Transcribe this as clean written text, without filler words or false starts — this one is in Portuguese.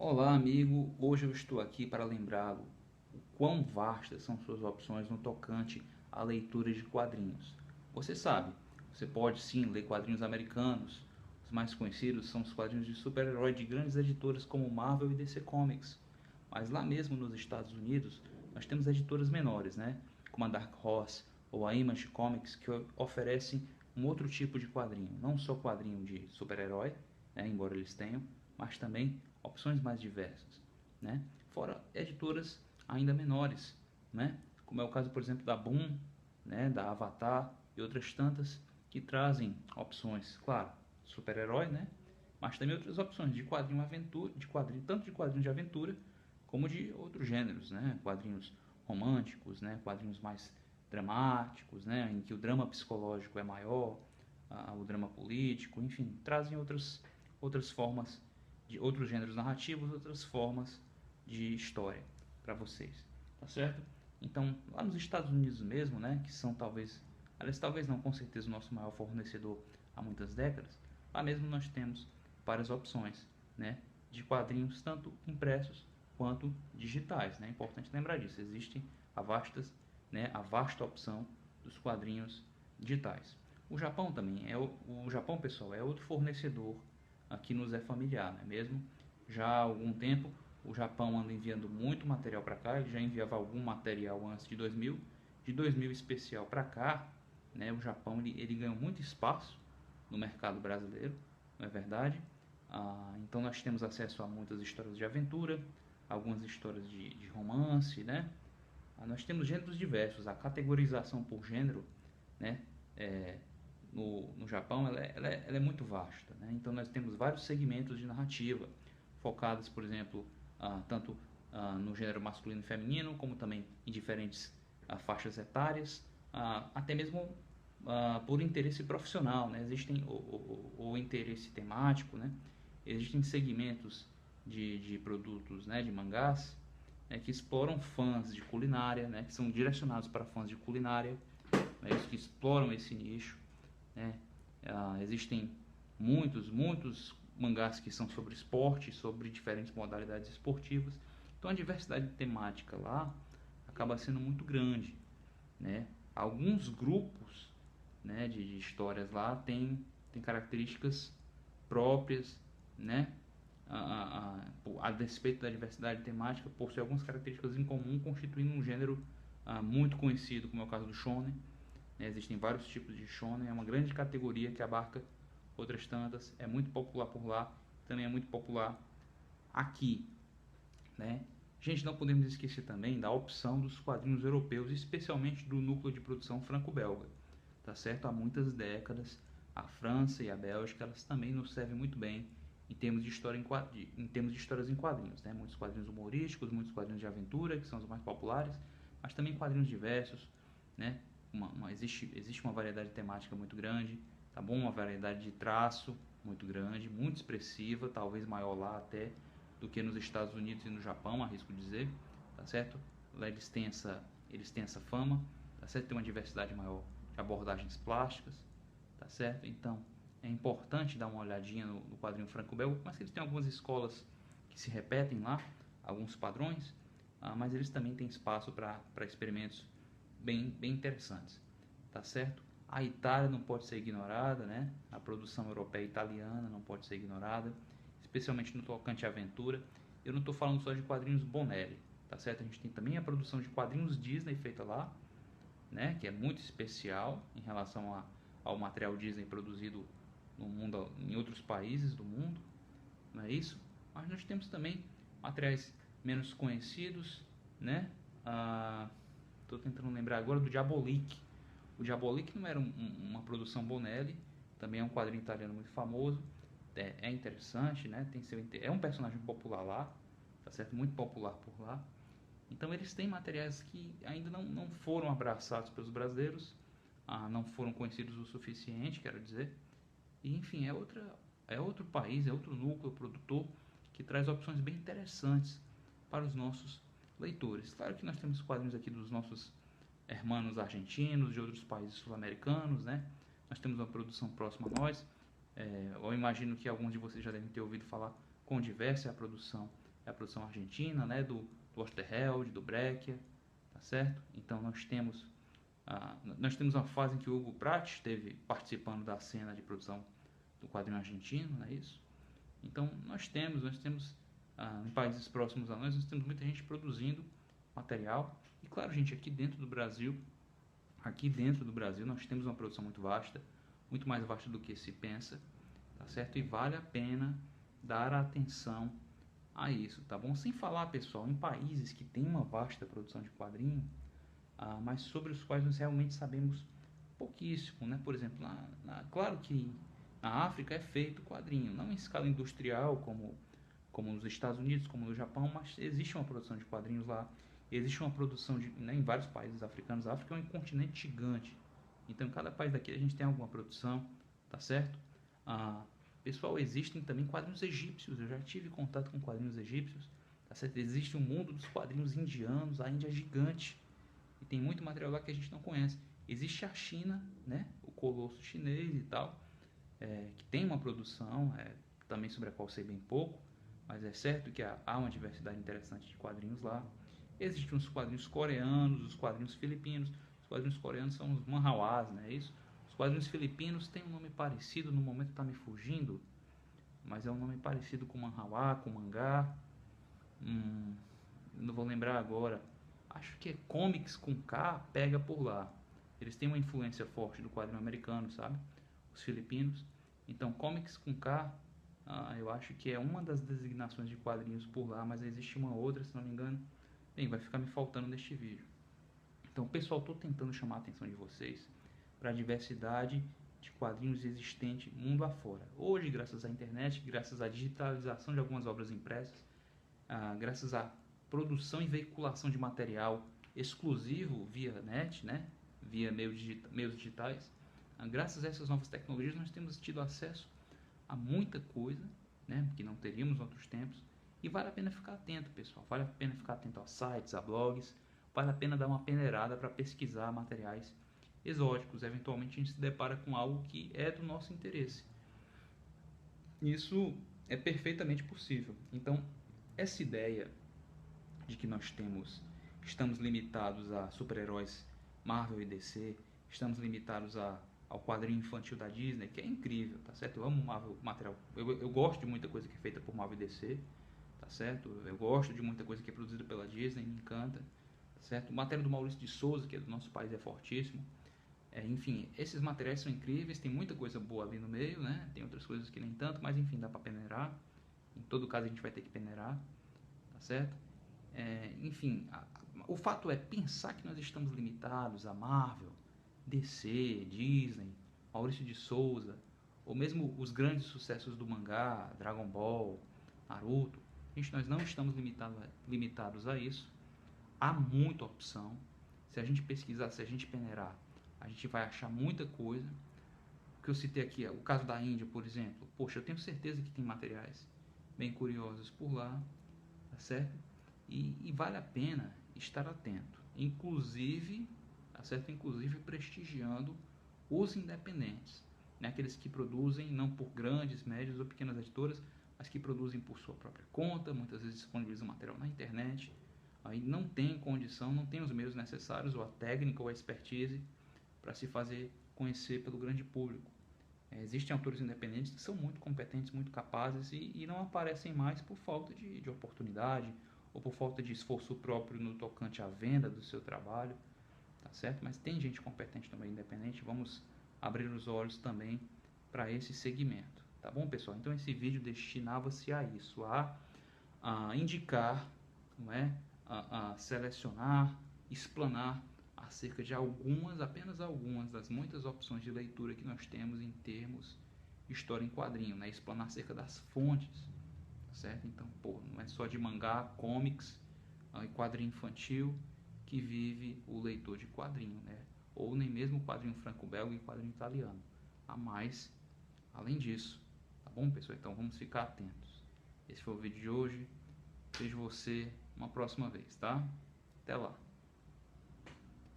Olá, amigo. Hoje eu estou aqui para lembrá-lo o quão vastas são suas opções no tocante à leitura de quadrinhos. Você sabe, você pode sim ler quadrinhos americanos. Os mais conhecidos são os quadrinhos de super-herói de grandes editoras como Marvel e DC Comics. Mas lá mesmo nos Estados Unidos, nós temos editoras menores, né? Como a Dark Horse ou a Image Comics, que oferecem um outro tipo de quadrinho. Não só quadrinho de super-herói, né? Embora eles tenham, mas também opções mais diversas, né? Fora editoras ainda menores, né? Como é o caso, por exemplo, da Boom, né? Da Avatar e outras tantas que trazem opções, claro, super-herói, né? Mas também outras opções de quadrinho aventura, de quadrinho, tanto de quadrinhos de aventura como de outros gêneros, né? Quadrinhos românticos, né? Quadrinhos mais dramáticos, né? Em que o drama psicológico é maior, o drama político, enfim, trazem outras formas de outros gêneros narrativos, outras formas de história para vocês, tá certo? Então, lá nos Estados Unidos mesmo, né, que são talvez não, com certeza o nosso maior fornecedor há muitas décadas, lá mesmo nós temos várias opções, né, de quadrinhos tanto impressos quanto digitais, né? É importante lembrar disso. Existe a vasta opção dos quadrinhos digitais. O Japão também o Japão, pessoal, é outro fornecedor aqui nos é familiar, não é mesmo? Já há algum tempo o Japão anda enviando muito material para cá, ele já enviava algum material antes de 2000, de 2000 especial para cá, né? O Japão ele ganhou muito espaço no mercado brasileiro, não é verdade? Então nós temos acesso a muitas histórias de aventura, algumas histórias de romance, né? Nós temos gêneros diversos, a categorização por gênero, né? É, no Japão ela é muito vasta, né? Então nós temos vários segmentos de narrativa focados, por exemplo, tanto no gênero masculino e feminino, como também em diferentes faixas etárias, até mesmo por interesse profissional, né? Existem o interesse temático, né? Existem segmentos de produtos, né? De mangás, né? Que exploram fãs de culinária, né? Que são direcionados para fãs de culinária, né? Que exploram esse nicho, né? Existem muitos mangás que são sobre esporte, sobre diferentes modalidades esportivas. Então a diversidade temática lá acaba sendo muito grande, né? Alguns grupos, né, de histórias lá têm características próprias, né? A despeito da diversidade temática, possui algumas características em comum, constituindo um gênero muito conhecido, como é o caso do shonen, né? Existem vários tipos de shonen, é uma grande categoria que abarca outras tantas, é muito popular por lá, também é muito popular aqui, né? Gente, não podemos esquecer também da opção dos quadrinhos europeus, especialmente do núcleo de produção franco-belga, tá certo? Há muitas décadas, a França e a Bélgica, elas também nos servem muito bem em termos de história em termos de histórias em quadrinhos, né? Muitos quadrinhos humorísticos, muitos quadrinhos de aventura, que são os mais populares, mas também quadrinhos diversos, né? Existe uma variedade temática muito grande, tá bom? Uma variedade de traço muito grande, muito expressiva, talvez maior lá até do que nos Estados Unidos e no Japão, arrisco dizer, tá certo? Lá eles têm essa fama, tá certo? Tem uma diversidade maior de abordagens plásticas, tá certo? Então é importante dar uma olhadinha no quadrinho franco-belga, mas eles têm algumas escolas que se repetem lá, alguns padrões, mas eles também têm espaço para experimentos bem interessantes, tá certo? A Itália não pode ser ignorada, né? A produção europeia e italiana não pode ser ignorada, especialmente no tocante à aventura. Eu não estou falando só de quadrinhos Bonelli, tá certo? A gente tem também a produção de quadrinhos Disney feita lá, né? Que é muito especial em relação ao material Disney produzido no mundo, em outros países do mundo, não é isso? Mas nós temos também materiais menos conhecidos, né? Estou tentando lembrar agora do Diabolik. O Diabolik não era uma produção Bonelli, também é um quadrinho italiano muito famoso, é interessante, né? É um personagem popular lá, tá certo? Muito popular por lá. Então eles têm materiais que ainda não foram abraçados pelos brasileiros, não foram conhecidos o suficiente, quero dizer. E enfim, é outro país, é outro núcleo produtor que traz opções bem interessantes para os nossos leitores. Claro que nós temos quadrinhos aqui dos nossos hermanos argentinos, de outros países sul-americanos, né? Nós temos uma produção próxima a nós. Eu imagino que alguns de vocês já devem ter ouvido falar com Diversa, a produção é a produção argentina, né, do Osterheld, do Breccia, tá certo? Então nós temos uma fase em que o Hugo Pratt esteve participando da cena de produção do quadrinho argentino, não é isso? Então nós temos em países próximos a nós temos muita gente produzindo material. E claro, gente, aqui dentro do Brasil nós temos uma produção muito vasta, muito mais vasta do que se pensa, tá certo? E vale a pena dar atenção a isso, tá bom? Sem falar, pessoal, em países que têm uma vasta produção de quadrinho, mas sobre os quais nós realmente sabemos pouquíssimo, né? Por exemplo, claro que na África é feito quadrinho, não em escala industrial como nos Estados Unidos, como no Japão, mas existe uma produção de quadrinhos lá, existe uma produção né, em vários países africanos. A África é um continente gigante, então em cada país daqui a gente tem alguma produção, tá certo? Pessoal, existem também quadrinhos egípcios, eu já tive contato com quadrinhos egípcios, tá certo? Existe o mundo dos quadrinhos indianos, a Índia é gigante, e tem muito material lá que a gente não conhece. Existe a China, né? O colosso chinês e tal, que tem uma produção, também sobre a qual sei bem pouco, mas é certo que há uma diversidade interessante de quadrinhos lá. Existem os quadrinhos coreanos, os quadrinhos filipinos. Os quadrinhos coreanos são os manhwas, não é isso? Os quadrinhos filipinos têm um nome parecido, no momento está me fugindo, mas é um nome parecido com manhwa, com mangá. Não vou lembrar agora. Acho que é comics com K, pega por lá. Eles têm uma influência forte do quadrinho americano, sabe? Os filipinos. Então, comics com K, eu acho que é uma das designações de quadrinhos por lá, mas existe uma outra, se não me engano. Bem, vai ficar me faltando neste vídeo. Então, pessoal, estou tentando chamar a atenção de vocês para a diversidade de quadrinhos existente mundo afora. Hoje, graças à internet, graças à digitalização de algumas obras impressas, graças à produção e veiculação de material exclusivo via net, né, via meios digitais, graças a essas novas tecnologias nós temos tido acesso a muita coisa, né, que não teríamos em outros tempos, e vale a pena ficar atento, pessoal, vale a pena ficar atento aos sites, a blogs, vale a pena dar uma peneirada para pesquisar materiais exóticos. Eventualmente a gente se depara com algo que é do nosso interesse. Isso é perfeitamente possível. Então, essa ideia de que estamos limitados a super-heróis Marvel e DC, estamos limitados ao quadrinho infantil da Disney, que é incrível, tá certo? Eu amo Marvel, material, eu gosto de muita coisa que é feita por Marvel e DC, tá certo? Eu gosto de muita coisa que é produzida pela Disney, me encanta, tá certo? O material do Maurício de Souza, que é do nosso país, é fortíssimo. Enfim, esses materiais são incríveis, tem muita coisa boa ali no meio, né? Tem outras coisas que nem tanto, mas enfim, dá para peneirar. Em todo caso a gente vai ter que peneirar, tá certo? Enfim, o fato é pensar que nós estamos limitados a Marvel, DC, Disney, Maurício de Souza, ou mesmo os grandes sucessos do mangá, Dragon Ball, Naruto. Gente, nós não estamos limitados a isso. Há muita opção. Se a gente pesquisar, se a gente peneirar, a gente vai achar muita coisa. O que eu citei aqui, o caso da Índia, por exemplo. Poxa, eu tenho certeza que tem materiais bem curiosos por lá, tá certo? E vale a pena estar atento. Inclusive, tá certo? Inclusive prestigiando os independentes, né? Aqueles que produzem não por grandes, médias ou pequenas editoras, mas que produzem por sua própria conta, muitas vezes disponibilizam material na internet. Aí não tem condição, não tem os meios necessários, ou a técnica, ou a expertise, para se fazer conhecer pelo grande público. Existem autores independentes que são muito competentes, muito capazes e não aparecem mais por falta de oportunidade ou por falta de esforço próprio no tocante à venda do seu trabalho, tá certo? Mas tem gente competente também, independente, vamos abrir os olhos também para esse segmento, tá bom, pessoal? Então esse vídeo destinava-se a isso, a indicar, não é? A selecionar, explanar acerca de apenas algumas das muitas opções de leitura que nós temos em termos de história em quadrinho, né? Explanar acerca das fontes, certo? Então, não é só de mangá, comics e quadrinho infantil que vive o leitor de quadrinho, né? Ou nem mesmo quadrinho franco-belga e quadrinho italiano. Há mais além disso, tá bom, pessoal? Então vamos ficar atentos. Esse foi o vídeo de hoje. Vejo você uma próxima vez, tá? Até lá.